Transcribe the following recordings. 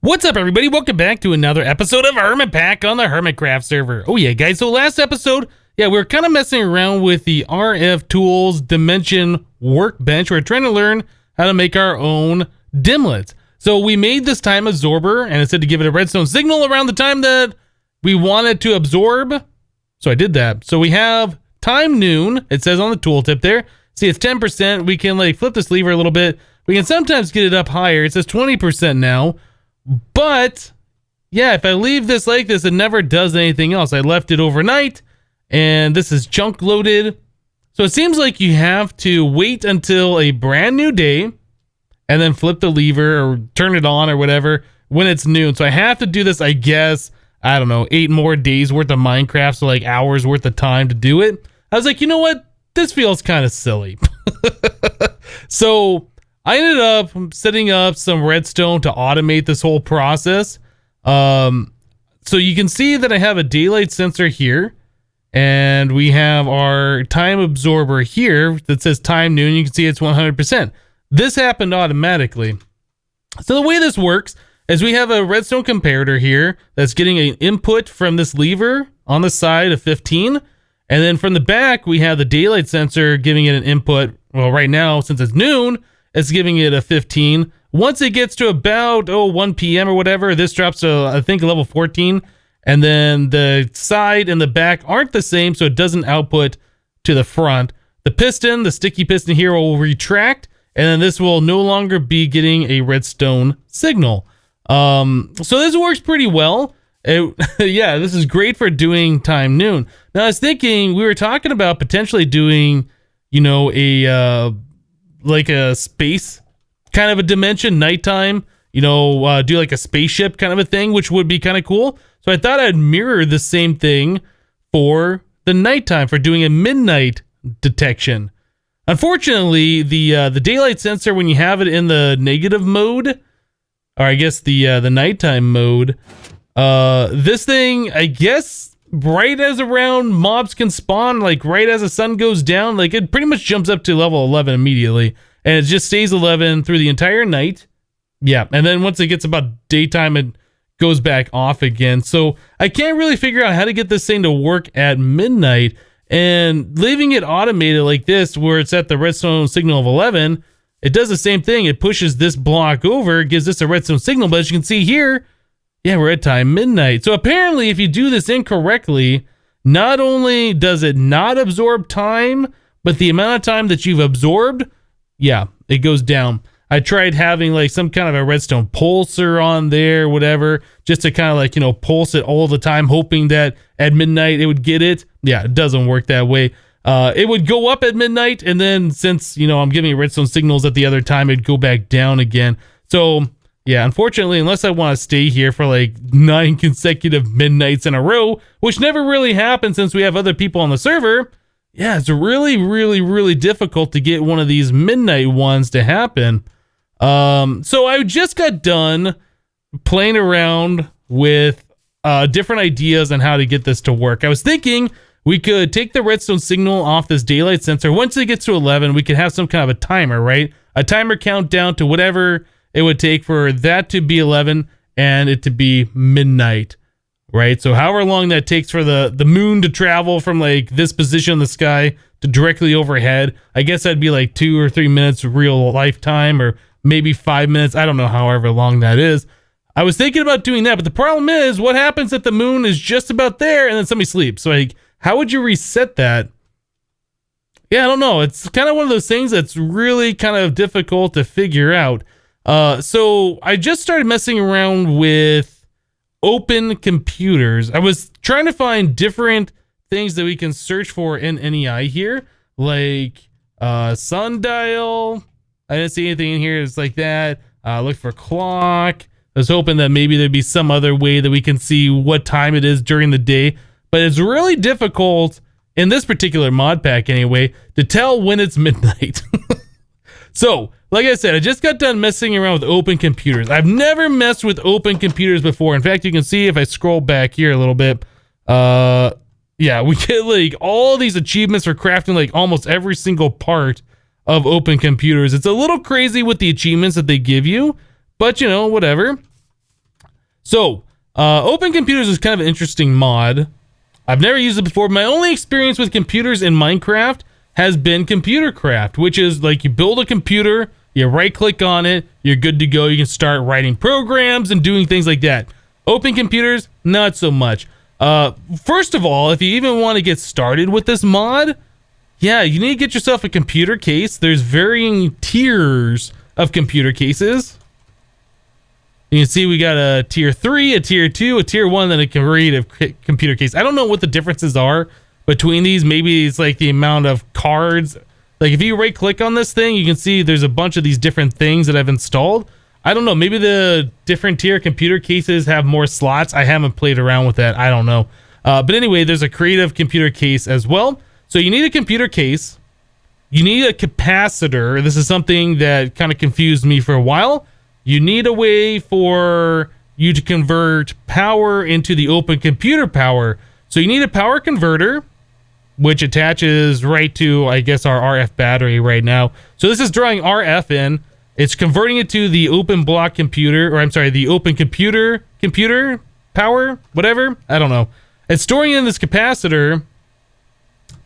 What's up, everybody? Welcome back to another episode of HermitPack on the HermitCraft server. Oh yeah, guys, so last episode, we were kind of messing around with the RFTools dimension workbench. We're trying to learn how to make our own dimlets. So we made this time absorber, and it said to give it a redstone signal around the time that we wanted to absorb. So I did that. So we have time noon, it says on the tooltip there. See, it's 10%. We can like flip this lever a little bit. We can sometimes get it up higher. It says 20% now. But yeah, if I leave this like this, it never does anything else. I left it overnight, and this is chunk loaded. So it seems like you have to wait until a brand new day and then flip the lever or turn it on or whatever when it's noon. So I have to do this, I guess, I don't know, 8 more days worth of Minecraft, so like hours worth of time to do it. I was like, you know what? This feels kind of silly. So I ended up setting up some redstone to automate this whole process. So you can see that I have a daylight sensor here, and we have our time absorber here that says time noon. You can see it's 100%. This happened automatically. So the way this works is we have a redstone comparator here that's getting an input from this lever on the side of 15. And then from the back, we have the daylight sensor giving it an input. Well, right now, since it's noon, it's giving it a 15. Once it gets to about 1 p.m. or whatever, this drops to, I think, level 14. And then the side and the back aren't the same, so it doesn't output to the front. The piston, the sticky piston here, will retract, and then this will no longer be getting a redstone signal. So this works pretty well. Yeah, this is great for doing time noon. Now, I was thinking, we were talking about potentially doing, you know, like a space kind of a dimension, nighttime, you know, do like a spaceship kind of a thing, which would be kind of cool. So I thought I'd mirror the same thing for the nighttime, for doing a midnight detection. Unfortunately, the daylight sensor, when you have it in the negative mode, or I guess the nighttime mode, this thing, I guess, right as around mobs can spawn, like right as the sun goes down, like it pretty much jumps up to level 11 immediately, and it just stays 11 through the entire night. Yeah, and then once it gets about daytime, it goes back off again. So I can't really figure out how to get this thing to work at midnight, and leaving it automated like this, where it's at the redstone signal of 11, it does the same thing. It pushes this block over, gives this a redstone signal, but as you can see here, yeah, we're at time midnight. So apparently, if you do this incorrectly, not only does it not absorb time, but the amount of time that you've absorbed, yeah, it goes down. I tried having like some kind of a redstone pulsar on there, whatever, just to kind of like, you know, pulse it all the time, hoping that at midnight it would get it. Yeah, it doesn't work that way. It would go up at midnight, and then since, you know, I'm giving redstone signals at the other time, it'd go back down again. So yeah, unfortunately, unless I want to stay here for like 9 consecutive midnights in a row, which never really happens since we have other people on the server, yeah, it's really, really, really difficult to get one of these midnight ones to happen. So I just got done playing around with different ideas on how to get this to work. I was thinking we could take the redstone signal off this daylight sensor. Once it gets to 11, we could have some kind of a timer, right? A timer countdown to whatever it would take for that to be 11 and it to be midnight, right? So however long that takes for the moon to travel from like this position in the sky to directly overhead, I guess that'd be like 2 or 3 minutes real lifetime, or maybe 5 minutes. I don't know, however long that is. I was thinking about doing that, but the problem is, what happens if the moon is just about there and then somebody sleeps? So like, how would you reset that? Yeah, I don't know. It's kind of one of those things that's really kind of difficult to figure out. So I just started messing around with OpenComputers. I was trying to find different things that we can search for in NEI here, like sundial. I didn't see anything in here that's like that. Look for clock. I was hoping that maybe there'd be some other way that we can see what time it is during the day, but it's really difficult in this particular mod pack anyway to tell when it's midnight. So, like I said, I just got done messing around with OpenComputers. I've never messed with OpenComputers before. In fact, you can see if I scroll back here a little bit, yeah, we get like all these achievements for crafting like almost every single part of OpenComputers. It's a little crazy with the achievements that they give you, but you know, whatever. So OpenComputers is kind of an interesting mod. I've never used it before. My only experience with computers in Minecraft has been ComputerCraft, which is like you build a computer, you right click on it, you're good to go. You can start writing programs and doing things like that. OpenComputers, not so much. First of all, if you even want to get started with this mod, yeah, you need to get yourself a computer case. There's varying tiers of computer cases. You can see we got a tier 3, a tier 2, a tier 1, and a creative computer case. I don't know what the differences are between these. Maybe it's like the amount of cards. Like if you right click on this thing, you can see there's a bunch of these different things that I've installed. I don't know. Maybe the different tier computer cases have more slots. I haven't played around with that. I don't know. But anyway, there's a creative computer case as well. So you need a computer case. You need a capacitor. This is something that kind of confused me for a while. You need a way for you to convert power into the open computer power. So you need a power converter, which attaches right to, I guess, our RF battery right now. So this is drawing RF in. It's converting it to the open block computer, or I'm sorry, the open computer power, whatever. I don't know. It's storing in this capacitor,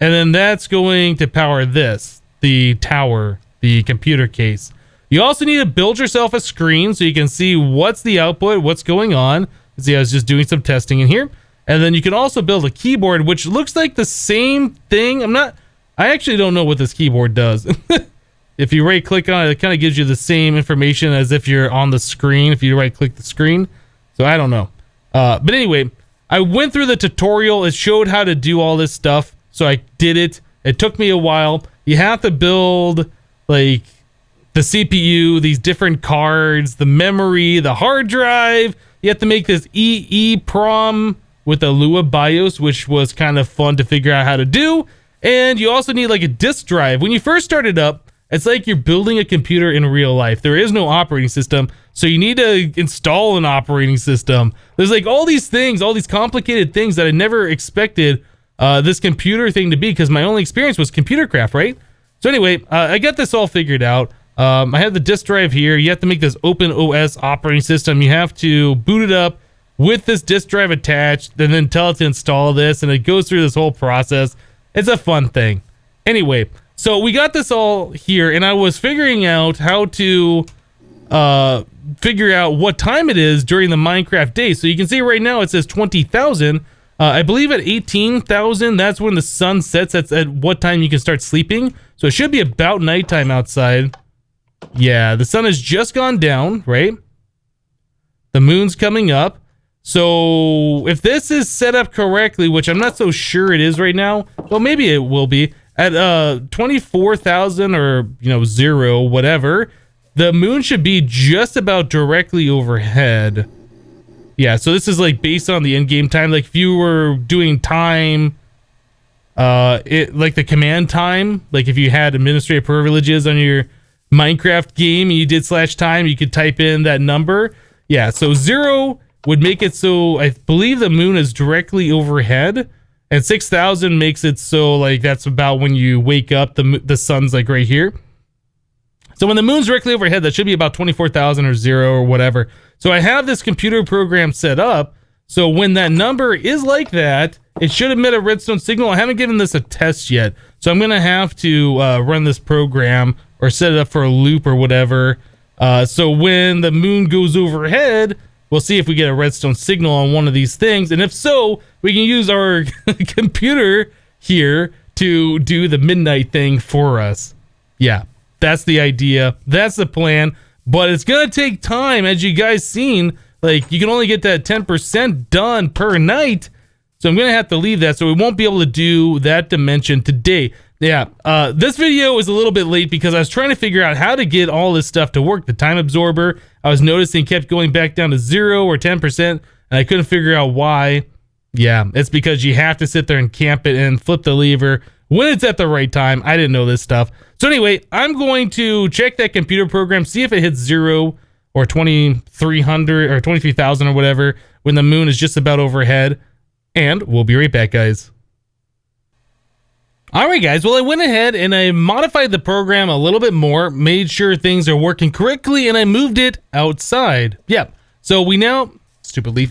and then that's going to power this, the tower, the computer case. You also need to build yourself a screen so you can see what's the output, what's going on. See, I was just doing some testing in here. And then you can also build a keyboard, which looks like the same thing. I actually don't know what this keyboard does. If you right click on it, it kind of gives you the same information as if you're on the screen, if you right click the screen. So I don't know. But anyway, I went through the tutorial. It showed how to do all this stuff. So I did it. It took me a while. You have to build like the CPU, these different cards, the memory, the hard drive. You have to make this EEPROM with a Lua BIOS, which was kind of fun to figure out how to do. And you also need like a disk drive. When you first start it up, it's like you're building a computer in real life. There is no operating system, so you need to install an operating system. There's like all these things, all these complicated things that I never expected this computer thing to be, because my only experience was ComputerCraft, right? So anyway, I got this all figured out. I have the disk drive here. You have to make this OpenOS operating system. You have to boot it up with this disk drive attached, and then tell it to install this, and it goes through this whole process. It's a fun thing. Anyway, so we got this all here, and I was figuring out how to figure out what time it is during the Minecraft day. So you can see right now it says 20,000. I believe at 18,000, that's when the sun sets. That's at what time you can start sleeping. So it should be about nighttime outside. Yeah, the sun has just gone down, right? The moon's coming up. So if this is set up correctly, which I'm not so sure it is right now, well, maybe it will be, at 24,000 or, 0, whatever, the moon should be just about directly overhead. Yeah, so this is like based on the in-game time. Like if you were doing time, like the command time, like if you had administrative privileges on your Minecraft game and you did /time, you could type in that number. Yeah, so 0 would make it so I believe the moon is directly overhead, and 6,000 makes it so like that's about when you wake up. The sun's like right here. So when the moon's directly overhead, that should be about 24,000 or 0 or whatever. So I have this computer program set up. So when that number is like that, it should emit a redstone signal. I haven't given this a test yet, so I'm gonna have to run this program or set it up for a loop or whatever. So when the moon goes overhead, we'll see if we get a redstone signal on one of these things. And if so, we can use our computer here to do the midnight thing for us. Yeah, that's the idea. That's the plan. But it's going to take time, as you guys seen. Like, you can only get that 10% done per night. So I'm going to have to leave that. So we won't be able to do that dimension today. Yeah, this video is a little bit late because I was trying to figure out how to get all this stuff to work. The time absorber, I was noticing, kept going back down to 0 or 10%, and I couldn't figure out why. Yeah, it's because you have to sit there and camp it and flip the lever when it's at the right time. I didn't know this stuff. So anyway, I'm going to check that computer program, see if it hits 0 or 2,300 or 23,000 or whatever when the moon is just about overhead, and we'll be right back, guys. Alright guys, well I went ahead and I modified the program a little bit more, made sure things are working correctly, and I moved it outside. Yeah, so we now stupid leaf.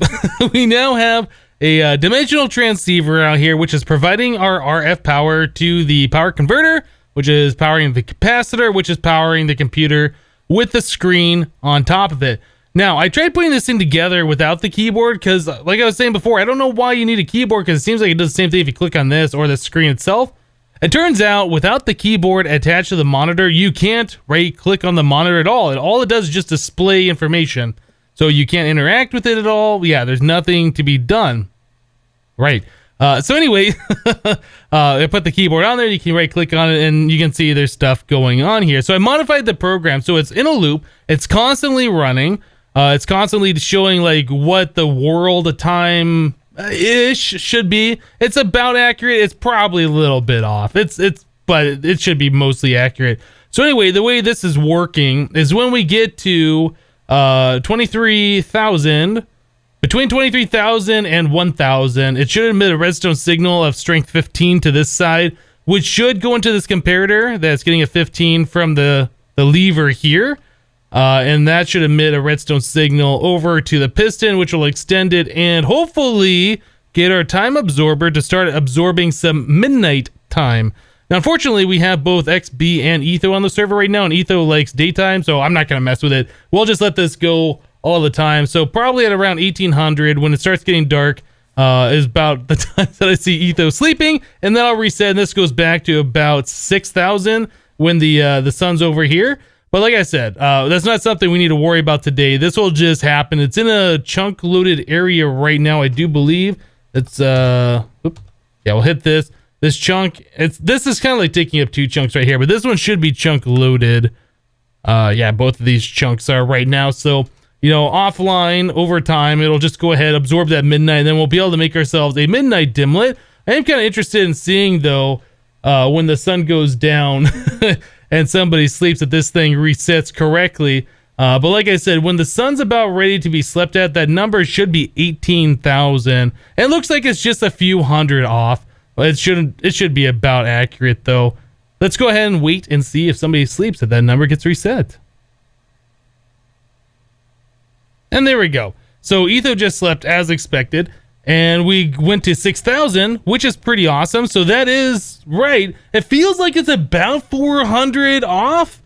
We now have a dimensional transceiver out here, which is providing our RF power to the power converter, which is powering the capacitor, which is powering the computer with the screen on top of it. Now, I tried putting this thing together without the keyboard because, like I was saying before, I don't know why you need a keyboard because it seems like it does the same thing if you click on this or the screen itself. It turns out, without the keyboard attached to the monitor, you can't right-click on the monitor at all. All it does is just display information. So you can't interact with it at all. Yeah, there's nothing to be done. Right. So anyway, I put the keyboard on there. You can right-click on it, and you can see there's stuff going on here. So I modified the program so it's in a loop. It's constantly running. It's constantly showing like what the world time ish should be. It's about accurate. It's probably a little bit off. But it should be mostly accurate. So anyway, the way this is working is when we get to 23,000, between 23,000 and 1,000, it should emit a redstone signal of strength 15 to this side, which should go into this comparator that's getting a 15 from the lever here. And that should emit a redstone signal over to the piston, which will extend it and hopefully get our time absorber to start absorbing some midnight time. Now, unfortunately, we have both XB and Etho on the server right now, and Etho likes daytime, so I'm not going to mess with it. We'll just let this go all the time. So probably at around 1800, when it starts getting dark, is about the time that I see Etho sleeping, and then I'll reset, and this goes back to about 6,000 when the sun's over here. But like I said, that's not something we need to worry about today. This will just happen. It's in a chunk loaded area right now, I do believe. It's yeah, we'll hit this. This chunk, this is kind of like taking up two chunks right here, but this one should be chunk loaded. Yeah, both of these chunks are right now. So, you know, offline over time, it'll just go ahead, absorb that midnight, and then we'll be able to make ourselves a midnight dimlet. I am kind of interested in seeing, though, when the sun goes down and somebody sleeps, that this thing resets correctly. But like I said, when the sun's about ready to be slept at, that number should be 18,000. It looks like it's just a few hundred off. It should be about accurate, though. Let's go ahead and wait and see if somebody sleeps, if that number gets reset. And there we go. So Etho just slept as expected, and we went to 6,000, which is pretty awesome. So that is right. It feels like it's about 400 off.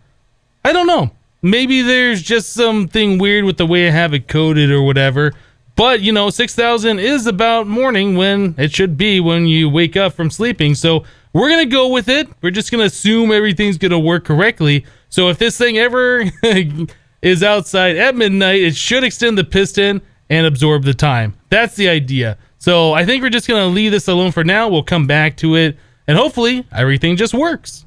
I don't know. Maybe there's just something weird with the way I have it coded or whatever. But, you know, 6,000 is about morning when it should be when you wake up from sleeping. So we're going to go with it. We're just going to assume everything's going to work correctly. So if this thing ever is outside at midnight, it should extend the piston and absorb the time. That's the idea. So I think we're just going to leave this alone for now. We'll come back to it, and hopefully everything just works.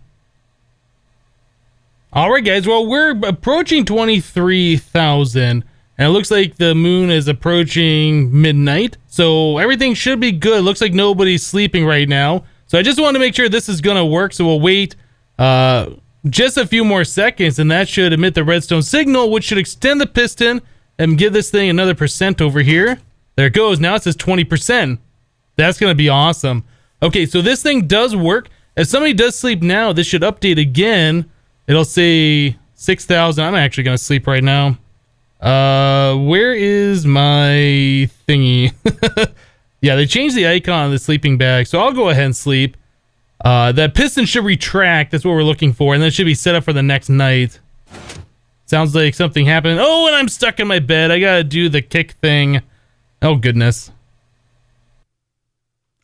All right, guys. Well, we're approaching 23,000. And it looks like the moon is approaching midnight. So everything should be good. Looks like nobody's sleeping right now. So I just wanted to make sure this is going to work. So we'll wait just a few more seconds. And that should emit the redstone signal, which should extend the piston and give this thing another percent over here. There it goes. Now it says 20%. That's going to be awesome. Okay, so this thing does work. If somebody does sleep now, this should update again. It'll say 6,000. I'm actually going to sleep right now. Where is my thingy? Yeah, they changed the icon on the sleeping bag, so I'll go ahead and sleep. That piston should retract. That's what we're looking for, and that should be set up for the next night. Sounds like something happened. Oh, and I'm stuck in my bed. I gotta do the kick thing. Oh, goodness.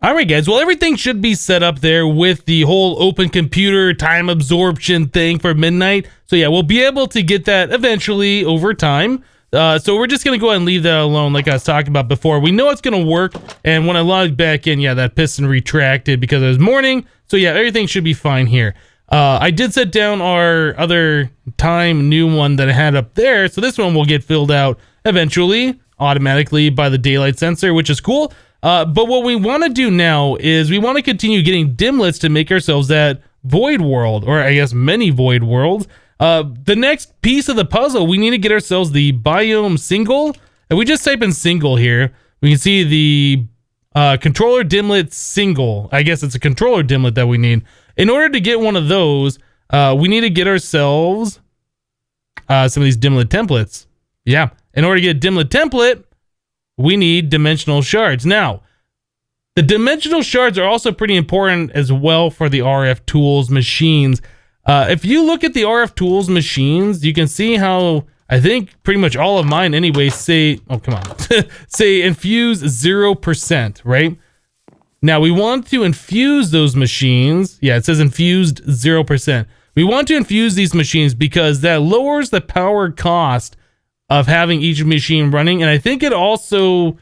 Alright, guys. Well, everything should be set up there with the whole open computer time absorption thing for midnight. So, yeah, we'll be able to get that eventually over time. So we're just going to go ahead and leave that alone like I was talking about before. We know it's going to work. And when I log back in, yeah, that piston retracted because it was morning. So, yeah, everything should be fine here. I did set down our other time new one that I had up there. So this one will get filled out eventually automatically by the daylight sensor, which is cool. But what we want to do now is we want to continue getting dimlets to make ourselves that void world, or I guess many void worlds. The next piece of the puzzle, we need to get ourselves the biome single. And we just type in single here. We can see the controller dimlet single. I guess it's a controller dimlet that we need. In order to get one of those, we need to get ourselves some of these dimlet templates. Yeah. In order to get a dimlet template, we need dimensional shards. Now, the dimensional shards are also pretty important as well for the RFTools machines. If you look at the RFTools machines, you can see how I think pretty much all of mine anyway say, oh, come on, say infuse 0%, right? Now we want to infuse those machines. Yeah, it says infused 0%. We want to infuse these machines because that lowers the power cost of having each machine running. And I think it also,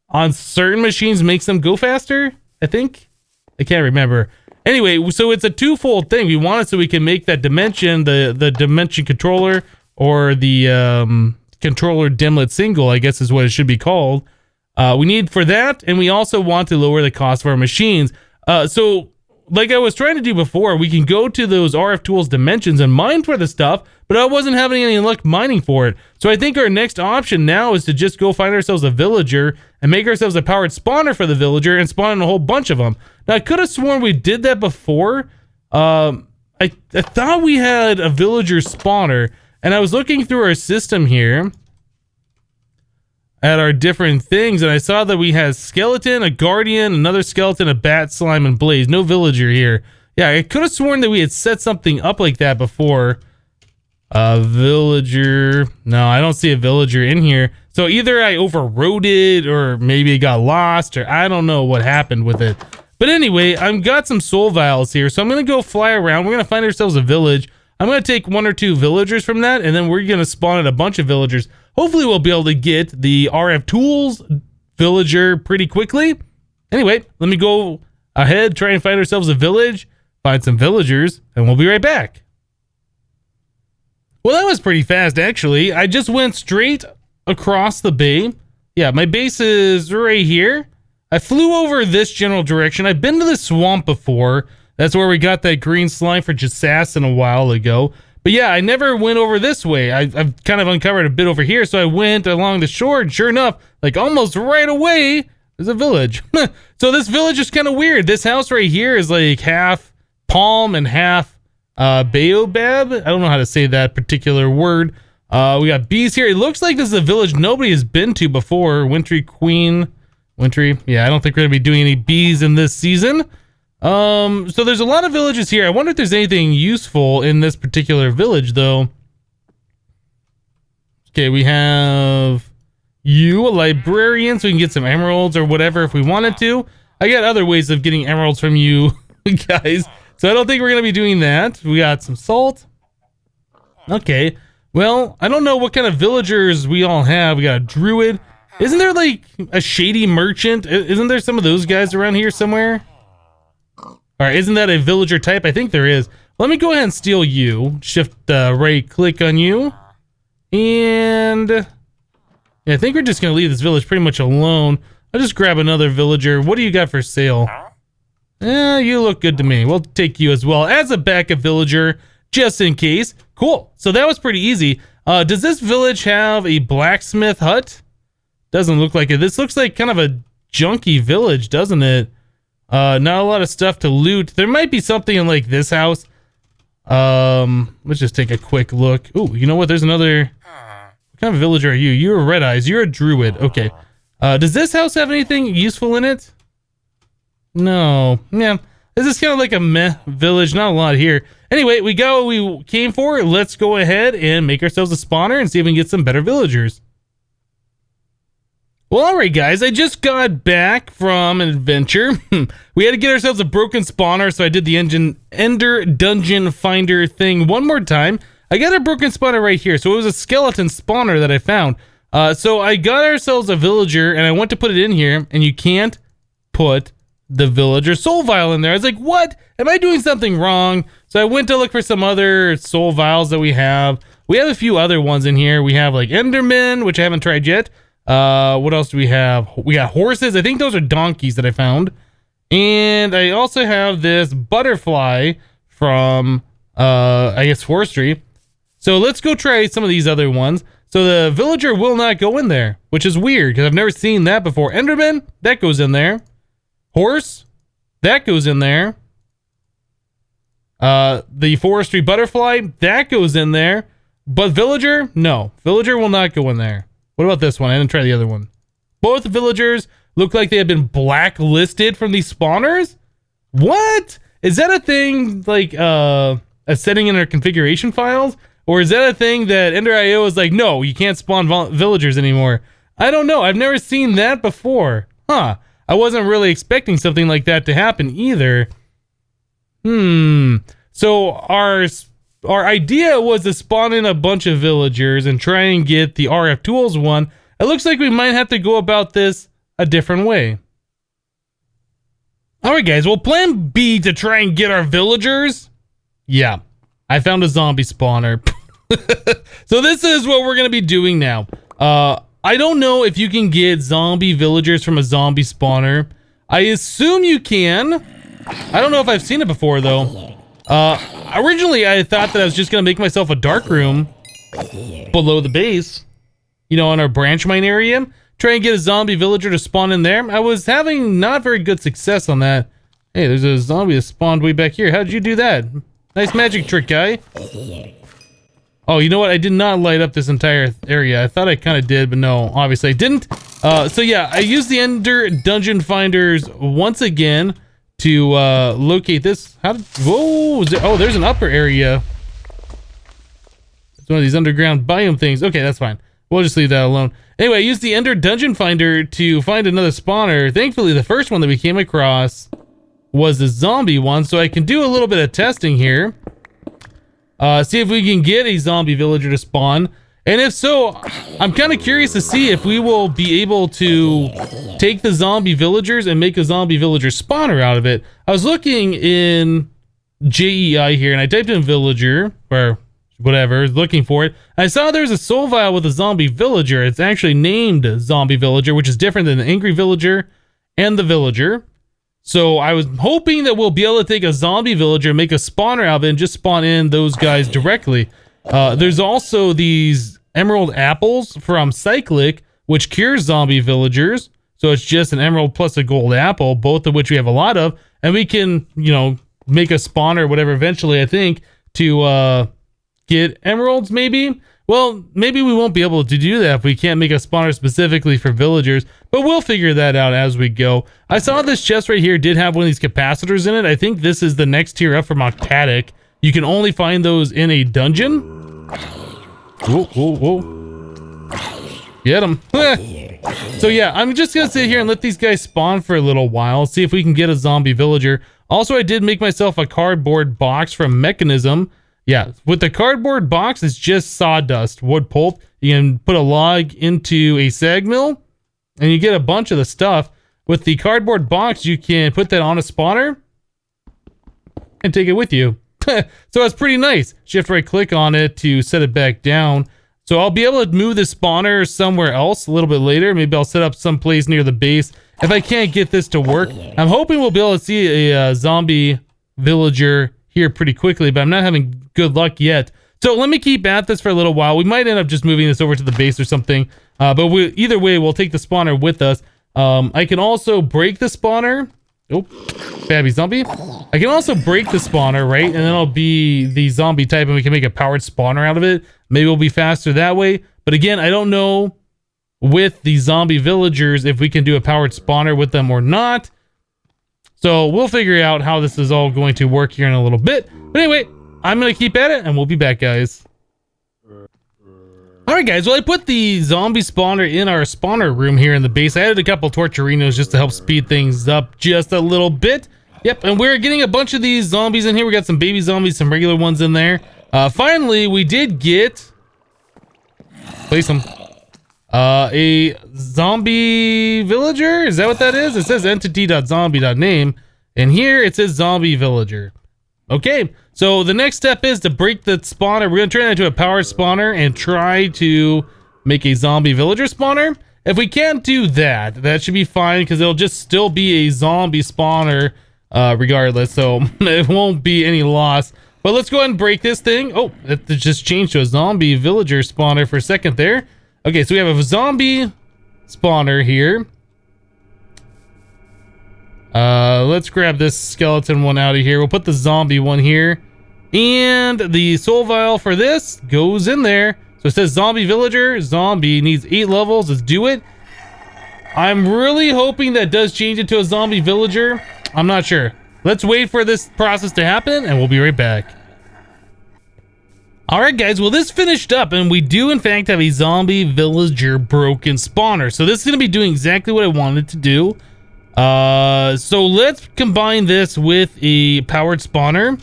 on certain machines, makes them go faster, I think. I can't remember. Anyway, so it's a twofold thing. We want it so we can make that dimension, the dimension controller, or the controller dimlet single, I guess is what it should be called. We need for that, and we also want to lower the cost of our machines. So, like I was trying to do before, we can go to those RFTools dimensions and mine for the stuff, but I wasn't having any luck mining for it. So I think our next option now is to just go find ourselves a villager and make ourselves a powered spawner for the villager and spawn in a whole bunch of them. Now, I could have sworn we did that before. I thought we had a villager spawner, and I was looking through our system here at our different things, and I saw that we had skeleton, a guardian, another skeleton, a bat, slime, and blaze. No villager here. Yeah, I could have sworn that we had set something up like that before. Villager. No, I don't see a villager in here. So either I overrode it, or maybe it got lost, or I don't know what happened with it. But anyway, I've got some soul vials here, so I'm going to go fly around. We're going to find ourselves a village. I'm going to take 1 or 2 villagers from that, and then we're going to spawn in a bunch of villagers. Hopefully we'll be able to get the RFTools villager pretty quickly. Anyway, let me go ahead, try and find ourselves a village, find some villagers, and we'll be right back. Well, that was pretty fast, actually. I just went straight across the bay. Yeah, my base is right here. I flew over this general direction. I've been to the swamp before. That's where we got that green slime for Chisel a while ago. But yeah, I never went over this way. I've kind of uncovered a bit over here, so I went along the shore, and sure enough, like almost right away, there's a village. So this village is kind of weird. This house right here is like half palm and half baobab. I don't know how to say that particular word. We got bees here. It looks like this is a village nobody has been to before. Wintry Queen. Wintry. Yeah, I don't think we're going to be doing any bees in this season. So there's a lot of villages here. I wonder if there's anything useful in this particular village, though. Okay, we have you, a librarian, so we can get some emeralds or whatever if we wanted to. I got other ways of getting emeralds from you guys, so I don't think we're going to be doing that. We got some salt. Okay, well, I don't know what kind of villagers we all have. We got a druid. Isn't there like a shady merchant? Isn't there some of those guys around here somewhere? All right, isn't that a villager type? I think there is. Let me go ahead and steal you. Shift right click on you. And yeah, I think we're just going to leave this village pretty much alone. I'll just grab another villager. What do you got for sale? You look good to me. We'll take you as well as a backup villager, just in case. Cool. So that was pretty easy. Does this village have a blacksmith hut? Doesn't look like it. This looks like kind of a junky village, doesn't it? Not a lot of stuff to loot. There might be something in like this house. Let's just take a quick look. Oh, you know what? There's another. What kind of villager are you? You're Red Eyes. You're a druid. Okay. Does this house have anything useful in it? No. Yeah. This is kind of like a meh village. Not a lot here. Anyway, we got what we came for. Let's go ahead and make ourselves a spawner and see if we can get some better villagers. Well, alright guys, I just got back from an adventure. We had to get ourselves a broken spawner, so I did the Ender Dungeon Finder thing one more time. I got a broken spawner right here, so it was a skeleton spawner that I found. So I got ourselves a villager, and I went to put it in here, and you can't put the villager soul vial in there. I was like, what? Am I doing something wrong? So I went to look for some other soul vials that we have. We have a few other ones in here. We have like Enderman, which I haven't tried yet. What else do we have? We got horses. I think those are donkeys that I found. And I also have this butterfly from, I guess forestry. So let's go try some of these other ones. So the villager will not go in there, which is weird because I've never seen that before. Enderman, that goes in there. Horse, that goes in there. The forestry butterfly, that goes in there. But villager, no. Villager will not go in there. What about this one? I didn't try the other one. both villagers look like they have been blacklisted from these spawners. What? Is that a thing, like a setting in our configuration files? Or is that a thing that Ender.io is like, no, you can't spawn villagers anymore? I don't know. I've never seen that before. Huh. I wasn't really expecting something like that to happen either. So our idea was to spawn in a bunch of villagers and try and get the RFTools one. It looks like we might have to go about this a different way. Alright guys, well, plan B to try and get our villagers. Yeah, I found a zombie spawner. So this is what we're going to be doing now. I don't know if you can get zombie villagers from a zombie spawner. I assume you can. I don't know if I've seen it before though. Originally I thought that I was just going to make myself a dark room below the base, you know, on our branch mine area. Try and get a zombie villager to spawn in there. I was having not very good success on that. Hey, there's a zombie that spawned way back here. How did you do that? Nice magic trick, guy. Oh, you know what? I did not light up this entire area. I thought I kind of did, but no, obviously I didn't. So yeah, I used the Ender Dungeon Finders once again to locate this. Whoa, oh, there's an upper area. It's one of these underground biome things. Okay, that's fine. We'll just leave that alone. Anyway, I used the Ender Dungeon Finder to find another spawner. Thankfully, the first one that we came across was the zombie one, so I can do a little bit of testing here. See if we can get a zombie villager to spawn. And if so, I'm kind of curious to see if we will be able to take the zombie villagers and make a zombie villager spawner out of it. I was looking in JEI here, and I typed in villager, or whatever, looking for it. I saw there's a soul vial with a zombie villager. It's actually named zombie villager, which is different than the angry villager and the villager. So I was hoping that we'll be able to take a zombie villager, make a spawner out of it, and just spawn in those guys directly. There's also these emerald apples from Cyclic, which cures zombie villagers. So it's just an emerald plus a gold apple, both of which we have a lot of. And we can, you know, make a spawner or whatever eventually, I think, to get emeralds maybe. Well, maybe we won't be able to do that if we can't make a spawner specifically for villagers, but we'll figure that out as we go. I saw this chest right here did have one of these capacitors in it. I think this is the next tier up from MODPACK. You can only find those in a dungeon. Whoa, whoa, whoa. Get him. So yeah, I'm just gonna sit here and let these guys spawn for a little while, see if we can get a zombie villager. Also, I did make myself a cardboard box from Mekanism. Yeah, with the cardboard box, it's just sawdust, wood pulp. You can put a log into a sag mill, and you get a bunch of the stuff. With the cardboard box, you can put that on a spawner and take it with you. So it's pretty nice. Shift right click on it to set it back down. So I'll be able to move the spawner somewhere else a little bit later. Maybe I'll set up someplace near the base. If I can't get this to work, I'm hoping we'll be able to see a zombie villager here pretty quickly, but I'm not having good luck yet. So let me keep at this for a little while. We might end up just moving this over to the base or something, but either way, we'll take the spawner with us. I can also break the spawner. Oh, Babby zombie. I can also break the spawner, right? And then it'll be the zombie type and we can make a powered spawner out of it. Maybe we'll be faster that way. But again, I don't know with the zombie villagers if we can do a powered spawner with them or not. So we'll figure out how this is all going to work here in a little bit. But anyway, I'm going to keep at it and we'll be back, guys. Alright guys, well I put the zombie spawner in our spawner room here in the base. I added a couple torturinos just to help speed things up just a little bit. Yep, and we're getting a bunch of these zombies in here. We got some baby zombies, some regular ones in there. Finally, we did get... Place them. A zombie villager? Is that what that is? It says entity.zombie.name. And here it says zombie villager. Okay, so the next step is to break the spawner. We're going to turn that into a power spawner and try to make a zombie villager spawner. If we can't do that, that should be fine because it'll just still be a zombie spawner regardless. So it won't be any loss. But let's go ahead and break this thing. Oh, it just changed to a zombie villager spawner for a second there. Okay, so we have a zombie spawner here. Let's grab this skeleton one out of here. We'll put the zombie one here. And the soul vial for this goes in there. So it says zombie villager. Zombie needs 8 levels. Let's do it. I'm really hoping that does change it to a zombie villager. I'm not sure. Let's wait for this process to happen, and we'll be right back. Alright guys, well this finished up, and we do in fact have a zombie villager broken spawner. So this is going to be doing exactly what I wanted to do. So let's combine this with a powered spawner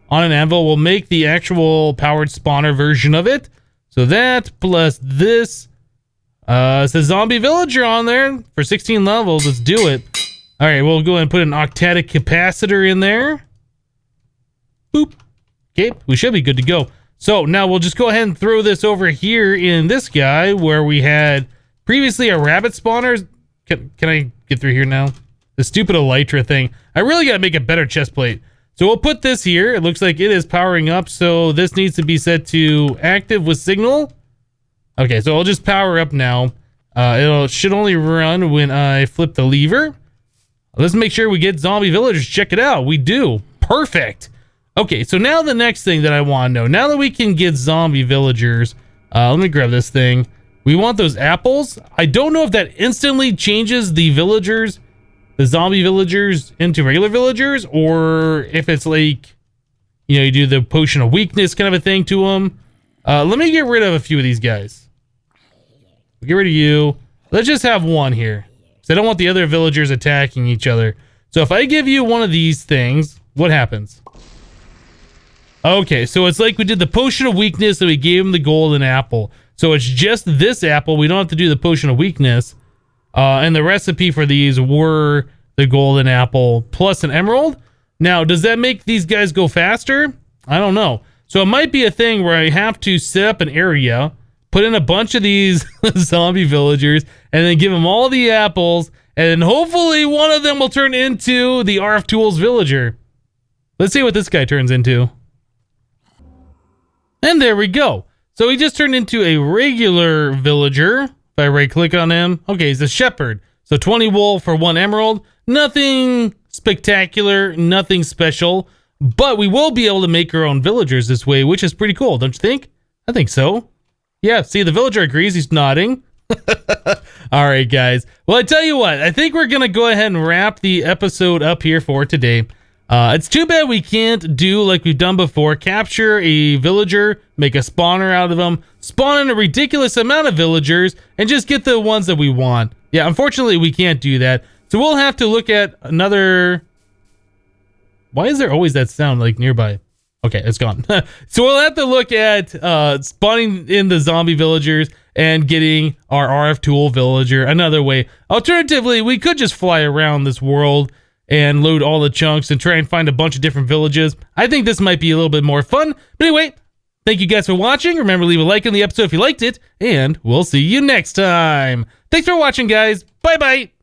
on an anvil. We'll make the actual powered spawner version of it. So that plus this. It says zombie villager on there for 16 levels. Let's do it. All right, we'll go ahead and put an octatic capacitor in there. Boop. Okay, we should be good to go. So now we'll just go ahead and throw this over here in this guy where we had previously a rabbit spawner. Can I get through here now? The stupid elytra thing. I really got to make a better chest plate. So we'll put this here. It looks like it is powering up. So this needs to be set to active with signal. Okay, so I'll just power up now. It should only run when I flip the lever. Let's make sure we get zombie villagers. Check it out. We do. Perfect. Okay, so now the next thing that I want to know. Now that we can get zombie villagers, let me grab this thing. We want those apples. I don't know if that instantly changes the villagers, the zombie villagers into regular villagers, or if it's like, you know, you do the potion of weakness kind of a thing to them. Let me get rid of a few of these guys. Get rid of you. Let's just have one here, because I don't want the other villagers attacking each other. So if I give you one of these things, what happens? Okay, so it's like we did the potion of weakness, and we gave him the golden apple. So it's just this apple. We don't have to do the potion of weakness. And the recipe for these were the golden apple plus an emerald. Now, does that make these guys go faster? I don't know. So it might be a thing where I have to set up an area, put in a bunch of these zombie villagers, and then give them all the apples, and hopefully one of them will turn into the RFTools villager. Let's see what this guy turns into. And there we go. So he just turned into a regular villager. If I right click on him, okay, he's a shepherd. So 20 wool for 1 emerald. Nothing spectacular, nothing special, but we will be able to make our own villagers this way, which is pretty cool, don't you think? I think so. Yeah, see, the villager agrees. He's nodding. All right, guys. Well, I tell you what, I think we're going to go ahead and wrap the episode up here for today. It's too bad we can't do like we've done before, capture a villager, make a spawner out of them, spawn in a ridiculous amount of villagers, and just get the ones that we want. Yeah, unfortunately, we can't do that. So we'll have to look at another... Why is there always that sound like nearby? Okay, it's gone. So we'll have to look at spawning in the zombie villagers and getting our RF tool villager another way. Alternatively, we could just fly around this world and load all the chunks and try and find a bunch of different villages. I think this might be a little bit more fun. But anyway, thank you guys for watching. Remember, leave a like on the episode if you liked it, and we'll see you next time. Thanks for watching, guys. Bye-bye.